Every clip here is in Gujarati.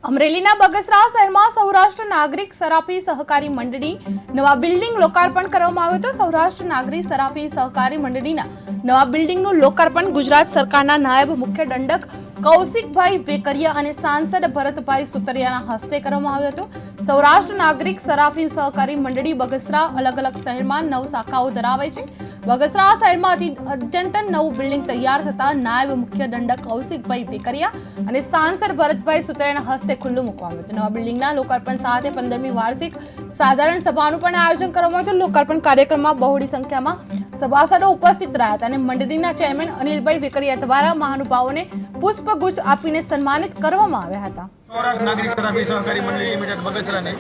અમરેલીના બગસરા શહેરમાં સૌરાષ્ટ્ર નાગરિક સરાફી સહકારી મંડળી નવા બિલ્ડિંગ લોકાર્પણ કરવામાં આવ્યું હતું। સૌરાષ્ટ્ર નાગરિક સરાફી સહકારી મંડળીના નવા બિલ્ડિંગનું લોકાર્પણ ગુજરાત સરકારના નાયબ મુખ્ય દંડક કૌશિકભાઈ વેકરિયા અને સાંસદ ભરતભાઈ સુતરિયાના હસ્તે કરવામાં આવ્યું હતું। સૌરાષ્ટ્ર નાગરિક સરાફી સહકારી મંડળી બગસરા અલગ અલગ શહેરમાં 9 શાખાઓ ધરાવે છે। બગસરા શહેરમાં અદ્યતન નવું બિલ્ડિંગ તૈયાર થતા નાયબ મુખ્ય દંડક કૌશિકભાઈ વેકરિયા અને સાંસદ ભરતભાઈ સુતરિયાના હસ્તે ખુલ્લું મૂકવામાં આવ્યું હતું। નવા બિલ્ડિંગના લોકાર્પણ સાથે 15મી વાર્ષિક સાધારણ સભાનું પણ આયોજન કરવામાં આવ્યું હતું। લોકાર્પણ કાર્યક્રમમાં બહોળી સંખ્યામાં સભાસદો ઉપસ્થિત રહ્યા હતા અને મંડળીના ચેરમેન અનિલભાઈ વેકરિયા દ્વારા મહાનુભાવોને પુષ્પગુચ્છ આપીને સન્માનિત કરવામાં આવ્યા હતા। સૌરાષ્ટ્ર નાગરિક સરાફી સહકારી મંડળી લિમિટેડ બગસરાની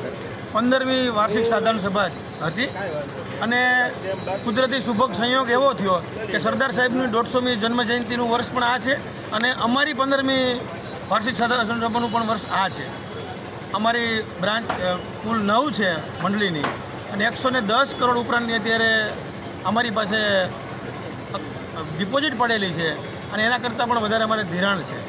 15મી વાર્ષિક સાધારણ સભા હતી અને કુદરતી સુભગ સંયોગ એવો થયો કે સરદાર સાહેબની 150મી જન્મ જયંતિનું વર્ષ પણ આ છે અને અમારી 15મી વાર્ષિક સાધારણ સભાનું પણ વર્ષ આ છે। અમારી બ્રાન્ચ કુલ 9 છે મંડળીની અને 110 કરોડ ઉપરાંતની અત્યારે અમારી પાસે ડિપોઝિટ પડેલી છે અને એના કરતાં પણ વધારે અમારે ધિરાણ છે।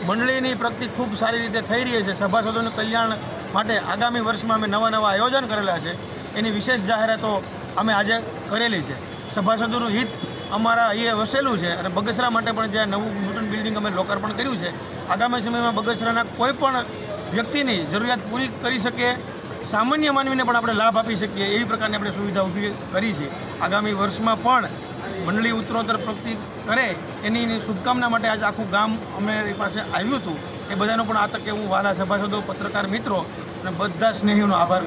મંડળીની પ્રગતિ ખૂબ સારી રીતે થઈ રહી છે। સભાસદોનું કલ્યાણ માટે આગામી વર્ષમાં અમે નવા આયોજન કરેલા છે, એની વિશેષ જાહેરાતો અમે આજે કરેલી છે। સભાસદોનું હિત અમારા અહીંયા વસેલું છે અને બગસરા માટે પણ જે નવું નૂતન બિલ્ડિંગ અમે લોકાર્પણ કર્યું છે, આગામી સમયમાં બગસરાના કોઈ પણ વ્યક્તિની જરૂરિયાત પૂરી કરી શકીએ, સામાન્ય માનવીને પણ આપણે લાભ આપી શકીએ એવી પ્રકારની આપણે સુવિધા ઊભી કરી છે। આગામી વર્ષમાં પણ મંડળી ઉત્તરોત્તર પ્રગતિ કરે એની શુભકામના માટે આજે આખું ગામ અમારી પાસે આવ્યું હતું। એ બધાનો પણ આ તકે હું વાલા સભાસદો, પત્રકાર મિત્રો અને બધા સ્નેહીઓનો આભાર